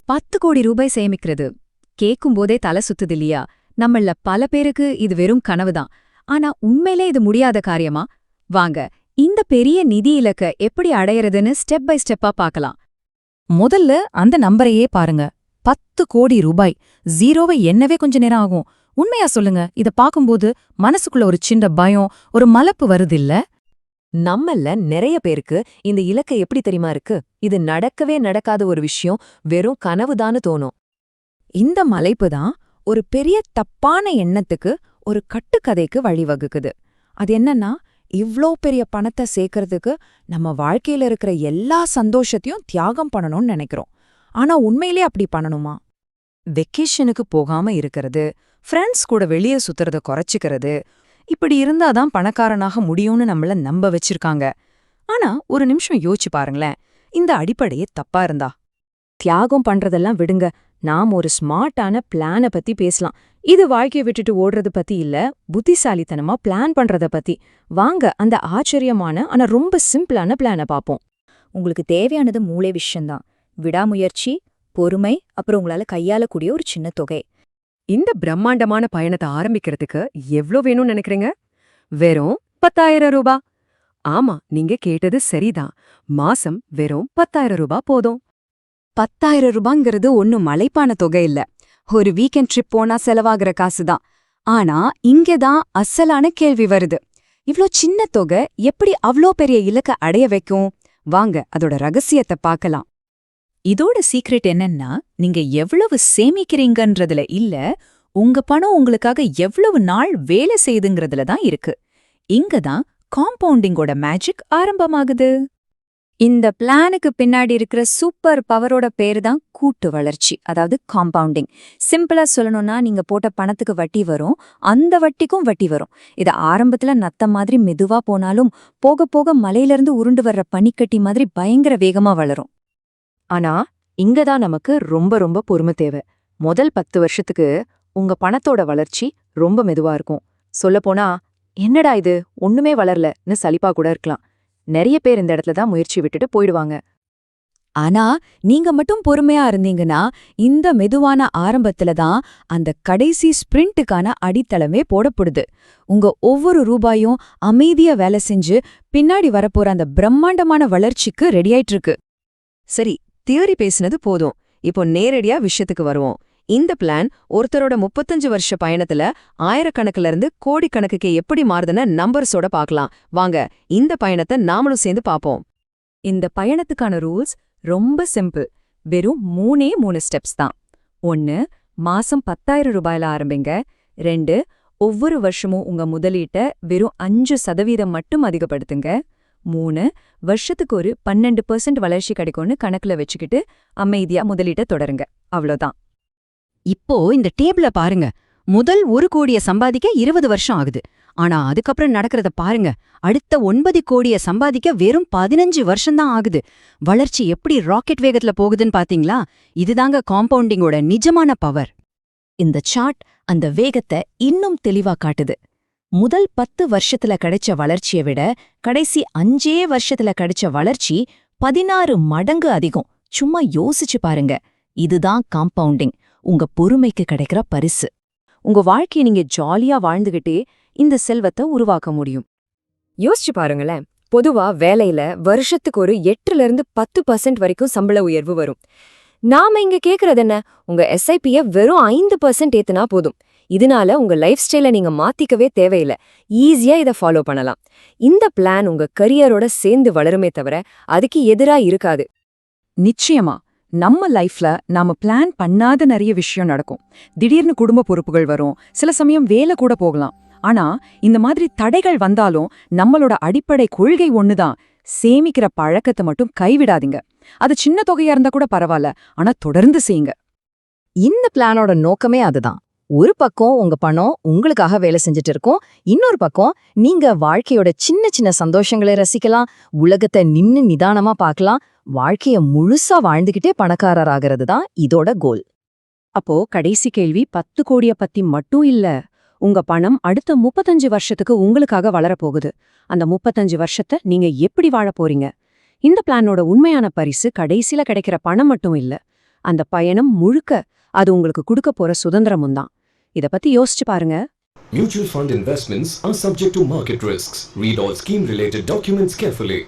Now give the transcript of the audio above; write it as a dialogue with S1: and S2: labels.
S1: ரூ. 10 கோடி சேமிக்கிறது கேக்கும்போதே தலை சுத்துது இல்லையா? நம்மள பல பேருக்கு இது வெறும் கனவுதான். ஆனா உண்மையிலே இது முடியாத காரியமா? வாங்க, இந்த பெரிய நிதி இலக்க எப்படி அடையறதுன்னு ஸ்டெப் பை ஸ்டெப்பா பார்க்கலாம்.
S2: முதல்ல அந்த நம்பரையே பாருங்க. 10 கோடி ரூபாய். ஜீரோவை எண்ணவே கொஞ்ச நேரம் ஆகும். உண்மையா சொல்லுங்க, இத பாக்கும்போது மனசுக்குள்ள ஒரு சின்ன பயம், ஒரு மலப்பு வருதில்ல?
S3: நம்மள நிறைய பேருக்கு இந்த இலக்கு எப்படி தெரியுமா இருக்கு? இது நடக்கவே நடக்காத ஒரு விஷயம், வெறும் கனவுதான்னு தோணும்.
S1: இந்த மலைப்பு தான் ஒரு பெரிய தப்பான எண்ணத்துக்கு, ஒரு கட்டுக்கதைக்கு வழிவகுக்குது. அது என்னன்னா, இவ்ளோ பெரிய பணத்தை சேர்க்கறதுக்கு நம்ம வாழ்க்கையில இருக்கிற எல்லா சந்தோஷத்தையும் தியாகம் பண்ணணும்னு நினைக்கிறோம். ஆனா உண்மையிலே அப்படி பண்ணணுமா?
S2: வெக்கேஷனுக்கு போகாம இருக்கிறது, ஃப்ரெண்ட்ஸ் கூட வெளியே சுத்துறத குறைச்சிக்கிறது, இப்படி இருந்தாதான் பணக்காரனாக முடியும்னு நம்மள நம்ப வச்சிருக்காங்க. ஆனா ஒரு நிமிஷம் யோசிச்சு பாருங்களேன், இந்த அடிப்படையே தப்பா இருந்தா?
S3: தியாகம் பண்றதெல்லாம் விடுங்க, நாம் ஒரு ஸ்மார்ட்டான பிளான பத்தி பேசலாம். இது வாழ்க்கையை விட்டுட்டு ஓடுறது பத்தி இல்ல, புத்திசாலித்தனமா பிளான் பண்றத பத்தி. வாங்க அந்த ஆச்சரியமான ஆனா ரொம்ப சிம்பிளான பிளான பாப்போம்.
S4: உங்களுக்கு தேவையானது மூளை விஷயம்தான். விடாமுயற்சி, பொறுமை, அப்புறம் உங்களால கையாளக்கூடிய ஒரு சின்ன தொகை.
S3: இந்த பிரம்மாண்டமான பயணத்தை ஆரம்பிக்கிறதுக்கு எவ்ளோ வேணும்னு நினைக்கிறீங்க? வெறும் 10,000 ரூபாய். ஆமா, நீங்க கேட்டது சரிதான். மாசம் வெறும் 10,000 ரூபாய் போதும்.
S1: 10,000 ரூபாங்கிறது ஒன்னும் மலைப்பான தொகை இல்ல. ஒரு வீக்கெண்ட் ட்ரிப் போனா செலவாகிற காசுதான். ஆனா இங்கதான் அசலான கேள்வி வருது. இவ்ளோ சின்ன தொகை எப்படி அவ்ளோ பெரிய இலக்க அடைய வைக்கும்? வாங்க அதோட ரகசியத்தை பார்க்கலாம்.
S2: இதோட சீக்ரெட் என்னன்னா, நீங்க எவ்வளவு சேமிக்கிறீங்கன்றதுல இல்ல, உங்க பணம் உங்களுக்காக எவ்வளவு நாள் வேலை செய்யுதுங்கிறதுல தான் இருக்கு. இங்கதான் காம்பவுண்டிங்கோட மேஜிக் ஆரம்பமாகுது.
S1: இந்த பிளானுக்கு பின்னாடி இருக்கிற சூப்பர் பவரோட பேரு தான் கூட்டு வளர்ச்சி, அதாவது காம்பவுண்டிங். சிம்பிளா சொல்லணும்னா, நீங்க போட்ட பணத்துக்கு வட்டி வரும், அந்த வட்டிக்கும் வட்டி வரும். இது ஆரம்பத்துல நத்த மாதிரி மெதுவா போனாலும் போக போக மலையிலிருந்து உருண்டு வர்ற பனிக்கட்டி மாதிரி பயங்கர வேகமா வளரும்.
S3: ஆனா இங்கதான் நமக்கு ரொம்ப ரொம்ப பொறுமை தேவை. முதல் 10 வருஷத்துக்கு உங்க பணத்தோட வளர்ச்சி ரொம்ப மெதுவா இருக்கும். சொல்லப்போனா, என்னடா இது ஒண்ணுமே வளரலன்னு சலிப்பா கூட இருக்கலாம். நிறைய பேர் இந்த இடத்துல தான் முயற்சி விட்டுட்டு போயிடுவாங்க.
S1: ஆனா நீங்க மட்டும் பொறுமையா இருந்தீங்கன்னா, இந்த மெதுவான ஆரம்பத்துல தான் அந்த கடைசி ஸ்பிரிண்ட்டுக்கான அடித்தளமே போடப்படுது. உங்க ஒவ்வொரு ரூபாயும் அமைதியா வேலை செஞ்சு பின்னாடி வரப்போற அந்த பிரம்மாண்டமான வளர்ச்சிக்கு ரெடியாயிட்டு இருக்கு.
S3: சரி, தியரி பேசினது போதும். இப்போ நேரடியா விஷயத்துக்கு வருவோம். இந்த பிளான் ஒருத்தரோட 35 வருஷ பயணத்துல ஆயிரக்கணக்குல இருந்து கோடிக்கணக்குக்கு எப்படி மாறுதுன்னு நம்பர்ஸோட பார்க்கலாம். வாங்க இந்த பயணத்தை நாமளும் சேர்ந்து பார்ப்போம்.
S1: இந்த பயணத்துக்கான ரூல்ஸ் ரொம்ப சிம்பிள். வெறும் 3 ஸ்டெப்ஸ் தான். 1, மாசம் 10,000 ரூபாயில ஆரம்பிங்க. 2, ஒவ்வொரு வருஷமும் உங்க முதலீட்டை வெறும் 5% மட்டும் அதிகப்படுத்துங்க. 3, வருஷத்துக்கு ஒரு 12% வளர்ச்சி கிடைக்கும்னு கணக்குல வச்சுக்கிட்டு அமைதியா முதலீட்டை தொடருங்க. அவ்வளோதான்.
S2: இப்போ இந்த டேபிள பாருங்க. முதல் 1 கோடிய சம்பாதிக்க 20 வருஷம் ஆகுது. ஆனா அதுக்கப்புறம் நடக்கிறத பாருங்க. அடுத்த 9 கோடிய சம்பாதிக்க வெறும் 15 வருஷம்தான் ஆகுது. வளர்ச்சி எப்படி ராக்கெட் வேகத்துல போகுதுன்னு பாத்தீங்களா? இதுதாங்க காம்பவுண்டிங்கோட நிஜமான பவர்.
S4: இந்த சார்ட் அந்த வேகத்தை இன்னும் தெளிவா காட்டுது. முதல் 10 வருஷத்துல கிடைச்ச வளர்ச்சியை விட கடைசி 5 வருஷத்துல கிடைச்ச வளர்ச்சி 16 மடங்கு அதிகம். சும்மா யோசிச்சு பாருங்க. இதுதான் காம்பவுண்டிங், உங்க பொறுமைக்கு கிடைக்கிற பரிசு.
S3: உங்க வாழ்க்கையை நீங்க ஜாலியா வாழ்ந்துகிட்டே இந்த செல்வத்தை உருவாக்க முடியும். யோசிச்சு பாருங்களேன். பொதுவா வேலையில வருஷத்துக்கு ஒரு 8லிருந்து 10% வரைக்கும் சம்பள உயர்வு வரும். நாம இங்க கேக்குறது என்ன? உங்க SIP-ய வெறும் 5% ஏத்துனா போதும். இதனால உங்க லைஃப் ஸ்டைலை நீங்க மாத்திக்கவே தேவையில்லை. ஈஸியா இதை ஃபாலோ பண்ணலாம். இந்த பிளான் உங்க கரியரோட சேர்ந்து வளருமே தவிர அதுக்கு எதிரா இருக்காது.
S2: நிச்சயமா நம்ம லைஃப்ல நாம பிளான் பண்ணாத நிறைய விஷயம் நடக்கும். திடீர்னு குடும்ப பொறுப்புகள் வரும், சில சமயம் வேலை கூட போகலாம். ஆனா இந்த மாதிரி தடைகள் வந்தாலும் நம்மளோட அடிப்படை கொள்கை ஒண்ணுதான். சேமிக்கிற பழக்கத்தை மட்டும் கைவிடாதீங்க. அது சின்ன தொகையா இருந்தா கூட பரவாயில்ல, ஆனா தொடர்ந்து செய்யுங்க.
S3: இந்த பிளானோட நோக்கமே அதுதான். ஒரு பக்கம் உங்க பணம் உங்களுக்காக வேலை செஞ்சுட்டு இருக்கும், இன்னொரு பக்கம் நீங்க வாழ்க்கையோட சின்ன சின்ன சந்தோஷங்களை ரசிக்கலாம், உலகத்தை நின்னு நிதானமா பார்க்கலாம், வாழ்க்கைய முழுசா வாழ்ந்துகிட்டே பணக்காரராகிறது தான் இதோட கோல். அப்போ கடைசி கேள்வி 10 கோடிய பத்தி மட்டும் இல்ல. உங்க பணம் அடுத்த 35 வருஷத்துக்கு உங்களுக்காக வளரப்போகுது. அந்த 35 வருஷத்தை நீங்க எப்படி வாழ போறீங்க? இந்த பிளானோட உண்மையான பரிசு கடைசில கிடைக்கிற பணம் மட்டும் இல்ல, அந்த பயணம் முழுக்க அது உங்களுக்கு கொடுக்க போற சுதந்திரமும் தான். இத பத்தி யோசிச்சு பாருங்க.
S5: Mutual fund investments are subject to market risks. Read all scheme-related documents carefully.